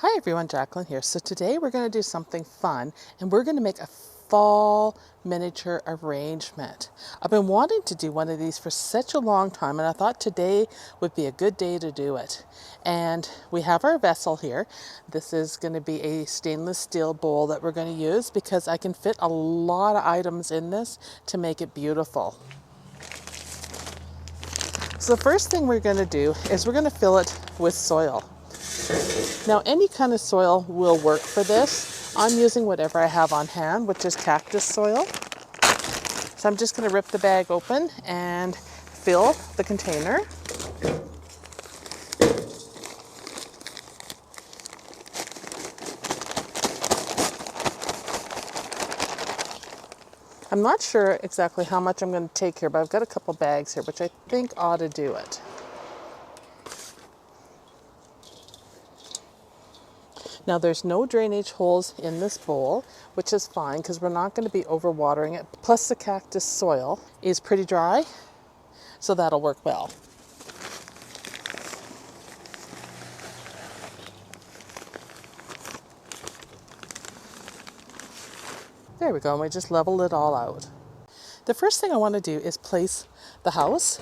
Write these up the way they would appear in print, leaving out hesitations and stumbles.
Hi everyone, Jacqueline here. So today we're going to do something fun and we're going to make a fall miniature arrangement. I've been wanting to do one of these for such a long time and I thought today would be a good day to do it. And we have our vessel here. This is going to be a stainless steel bowl that we're going to use because I can fit a lot of items in this to make it beautiful. So the first thing we're going to do is we're going to fill it with soil. Now any kind of soil will work for this. I'm using whatever I have on hand, which is cactus soil. So I'm just going to rip the bag open and fill the container. I'm not sure exactly how much I'm going to take here, but I've got a couple bags here, which I think ought to do it. Now there's no drainage holes in this bowl, which is fine because we're not going to be overwatering it. Plus the cactus soil is pretty dry, so that'll work well. There we go, and we just leveled it all out. The first thing I want to do is place the house,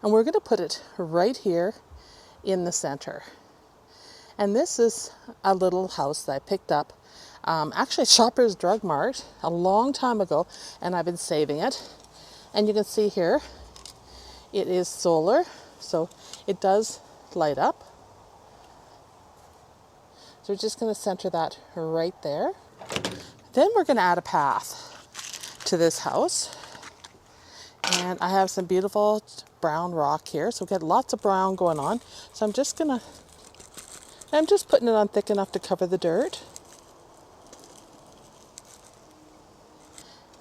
and we're going to put it right here in the center. And this is a little house that I picked up, actually at Shoppers Drug Mart a long time ago, and I've been saving it. And you can see here, it is solar, so it does light up. So we're just going to center that right there. Then we're going to add a path to this house. And I have some beautiful brown rock here, so we've got lots of brown going on. So I'm just putting it on thick enough to cover the dirt.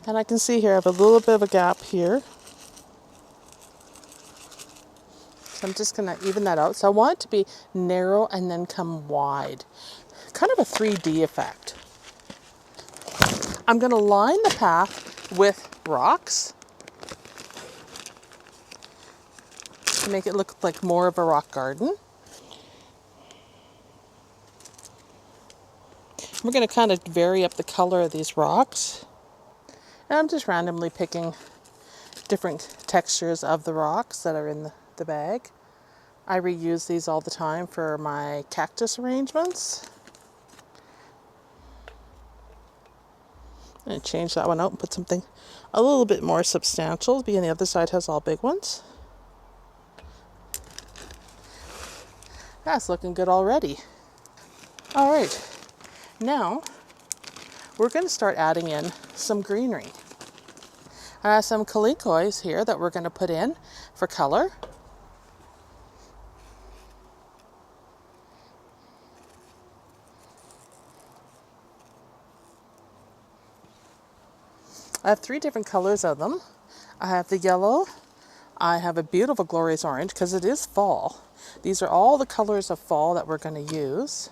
And I can see here I have a little bit of a gap here. So I'm just going to even that out. So I want it to be narrow and then come wide. Kind of a 3D effect. I'm going to line the path with rocks to make it look like more of a rock garden. We're going to kind of vary up the color of these rocks. And I'm just randomly picking different textures of the rocks that are in the bag. I reuse these all the time for my cactus arrangements. I'm going to change that one out and put something a little bit more substantial, being the other side has all big ones. That's looking good already. All right, now we're going to start adding in some greenery. I have some calicoes here that we're going to put in for color. I have 3 different colors of them. I have the yellow, I have a beautiful glorious orange because it is fall. These are all the colors of fall that we're going to use.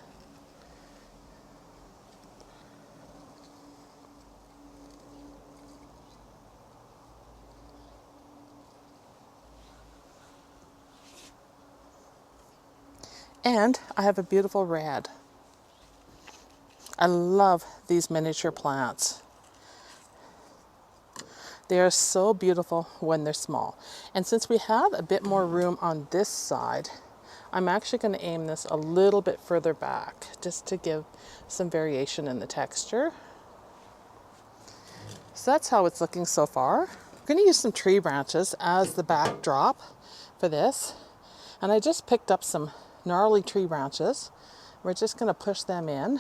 And I have a beautiful red. I love these miniature plants. They are so beautiful when they're small. And since we have a bit more room on this side, I'm actually going to aim this a little bit further back just to give some variation in the texture. So that's how it's looking so far. I'm going to use some tree branches as the backdrop for this. And I just picked up some gnarly tree branches. We're just going to push them in.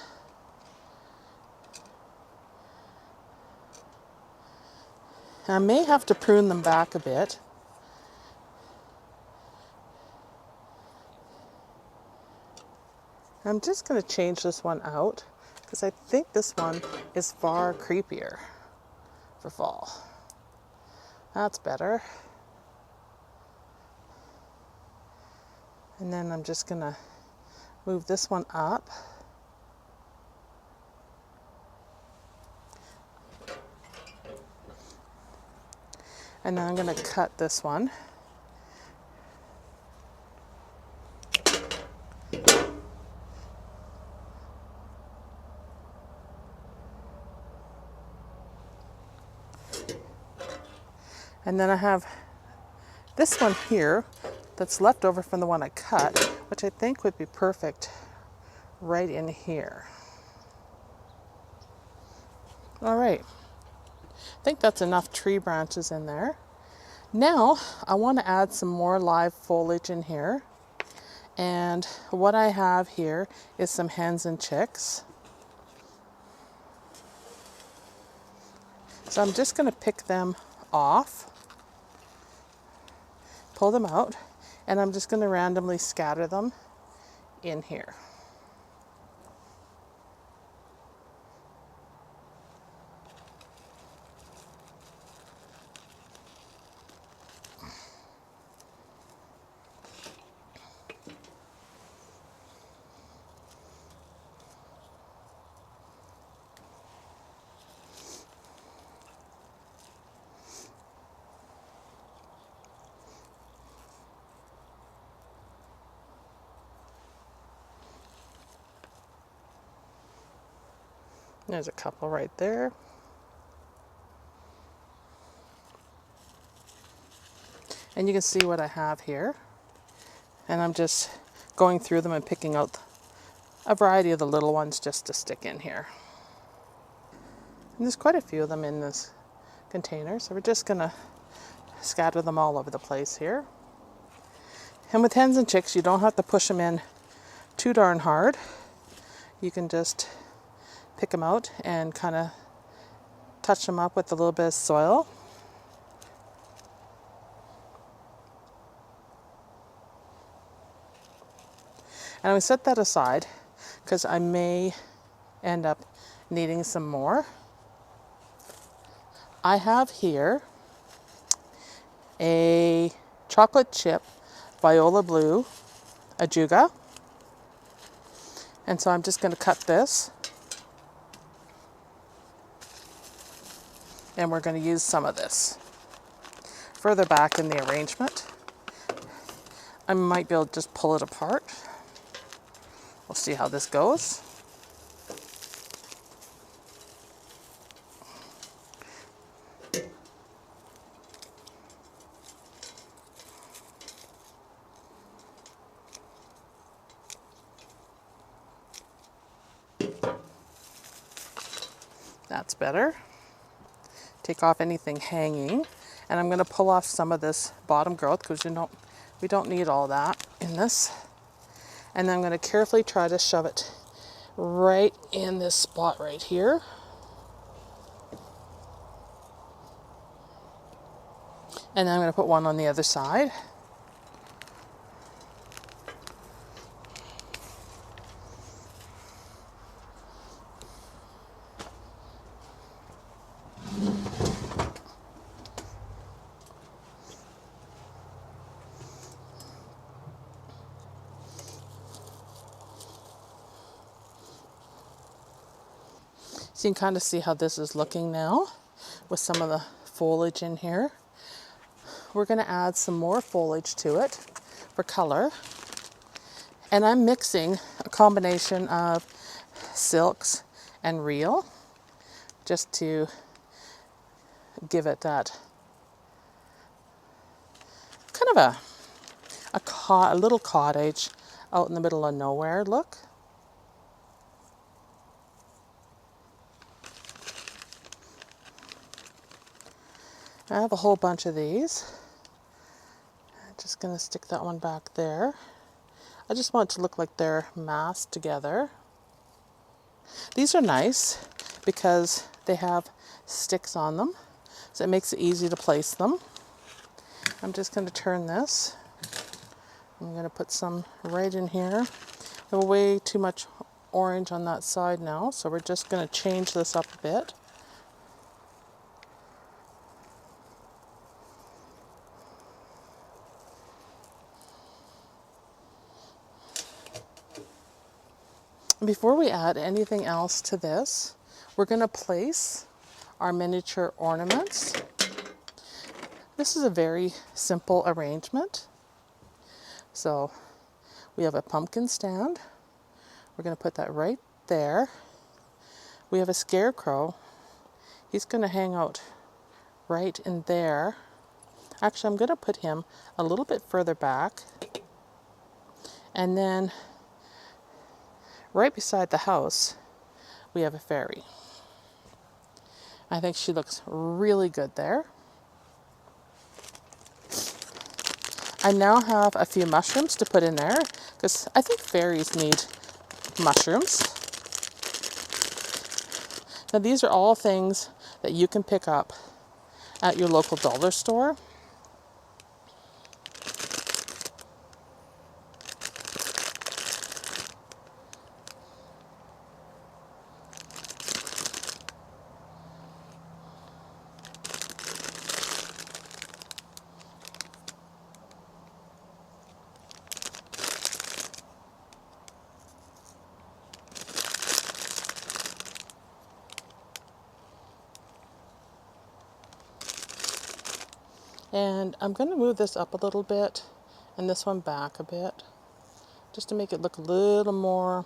I may have to prune them back a bit. I'm just going to change this one out because I think this one is far creepier for fall. That's better. And then I'm just going to move this one up. And then I'm going to cut this one. And then I have this one here that's left over from the one I cut, which I think would be perfect right in here. All right, I think that's enough tree branches in there. Now I want to add some more live foliage in here. And what I have here is some hens and chicks. So I'm just going to pick them off, pull them out, and I'm just going to randomly scatter them in here. There's a couple right there. And you can see what I have here. And I'm just going through them and picking out a variety of the little ones just to stick in here. And there's quite a few of them in this container, so we're just gonna scatter them all over the place here. And with hens and chicks, you don't have to push them in too darn hard. You can just pick them out and kind of touch them up with a little bit of soil. And I'm gonna set that aside because I may end up needing some more. I have here a chocolate chip viola blue ajuga. And so I'm just going to cut this. And we're going to use some of this. Further back in the arrangement, I might be able to just pull it apart. We'll see how this goes. That's better. Take off anything hanging. And I'm going to pull off some of this bottom growth because we don't need all that in this. And then I'm going to carefully try to shove it right in this spot right here. And then I'm going to put one on the other side. So you can kind of see how this is looking now with some of the foliage in here. We're going to add some more foliage to it for color. And I'm mixing a combination of silks and real just to give it that kind of a little cottage out in the middle of nowhere look. I have a whole bunch of these. I'm just going to stick that one back there. I just want it to look like they're massed together. These are nice because they have sticks on them, so it makes it easy to place them. I'm just going to turn this. I'm going to put some right in here. I have way too much orange on that side now, so we're just going to change this up a bit. Before we add anything else to this, we're going to place our miniature ornaments. This is a very simple arrangement. So we have a pumpkin stand. We're going to put that right there. We have a scarecrow. He's going to hang out right in there. Actually, I'm going to put him a little bit further back. And then right beside the house, we have a fairy. I think she looks really good there. I now have a few mushrooms to put in there because I think fairies need mushrooms. Now these are all things that you can pick up at your local dollar store. And I'm going to move this up a little bit and this one back a bit, just to make it look a little more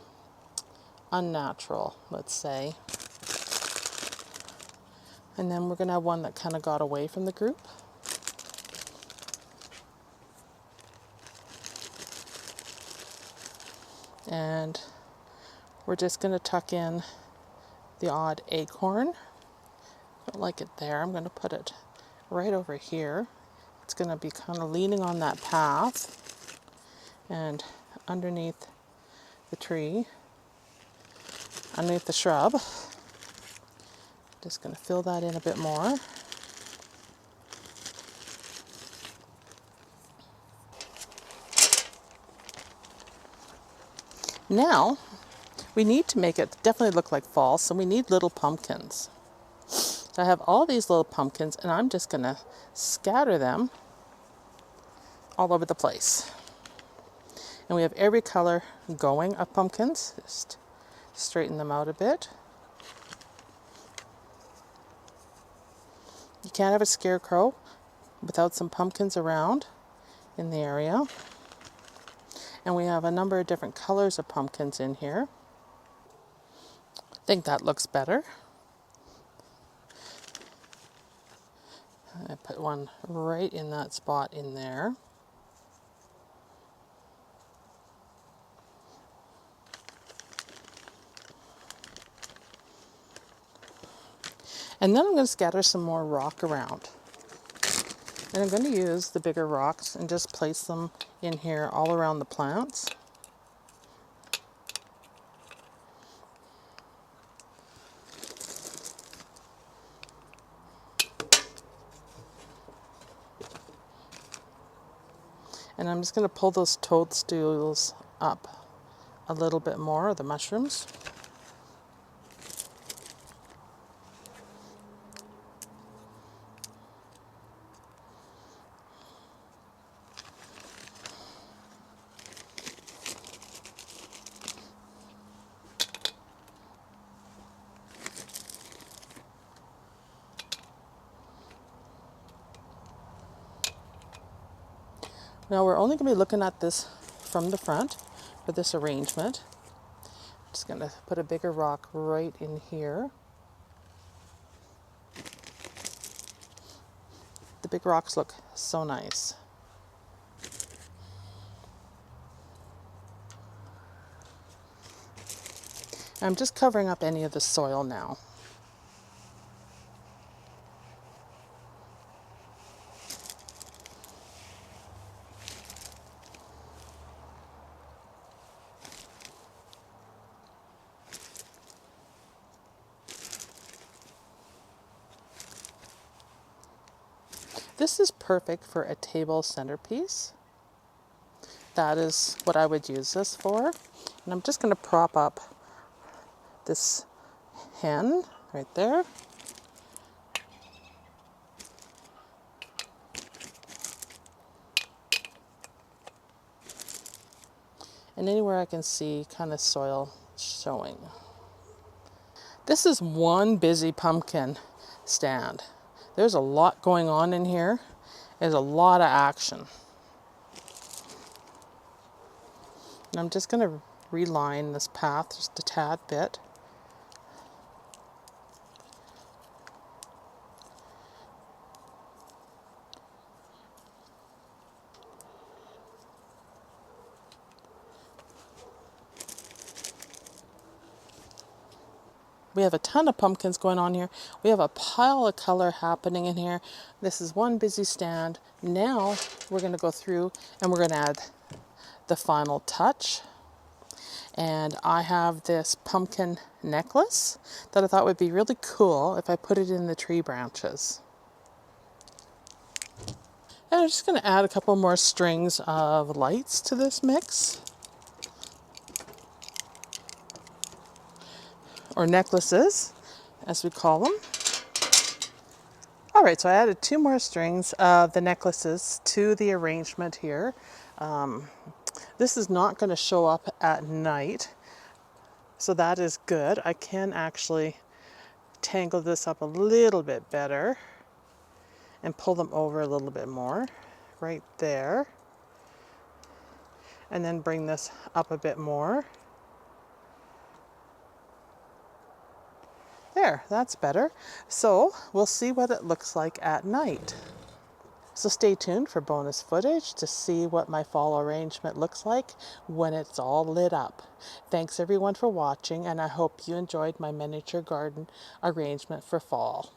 unnatural, let's say. And then we're going to have one that kind of got away from the group. And we're just going to tuck in the odd acorn. Don't like it there. I'm going to put it right over here. It's going to be kind of leaning on that path and underneath the tree, underneath the shrub. Just going to fill that in a bit more. Now, we need to make it definitely look like fall, so we need little pumpkins. So I have all these little pumpkins, and I'm just going to scatter them all over the place. And we have every color going of pumpkins. Just straighten them out a bit. You can't have a scarecrow without some pumpkins around in the area. And we have a number of different colors of pumpkins in here. I think that looks better. I put one right in that spot in there. And then I'm going to scatter some more rock around. And I'm going to use the bigger rocks and just place them in here all around the plants. And I'm just going to pull those toadstools up a little bit more, the mushrooms. Now we're only going to be looking at this from the front for this arrangement. Just going to put a bigger rock right in here. The big rocks look so nice. I'm just covering up any of the soil now. This is perfect for a table centerpiece. That is what I would use this for. And I'm just going to prop up this hen right there. And anywhere I can see kind of soil showing. This is one busy pumpkin stand. There's a lot going on in here. There's a lot of action. And I'm just going to reline this path just a tad bit. We have a ton of pumpkins going on here. We have a pile of color happening in here. This is one busy stand. Now we're going to go through and we're going to add the final touch. And I have this pumpkin necklace that I thought would be really cool if I put it in the tree branches. And I'm just going to add a couple more strings of lights to this mix. Or necklaces, as we call them. All right, so I added 2 more strings of the necklaces to the arrangement here. This is not going to show up at night, so that is good. I can actually tangle this up a little bit better and pull them over a little bit more, right there. And then bring this up a bit more. There, that's better. So we'll see what it looks like at night. So stay tuned for bonus footage to see what my fall arrangement looks like when it's all lit up. Thanks everyone for watching, and I hope you enjoyed my miniature garden arrangement for fall.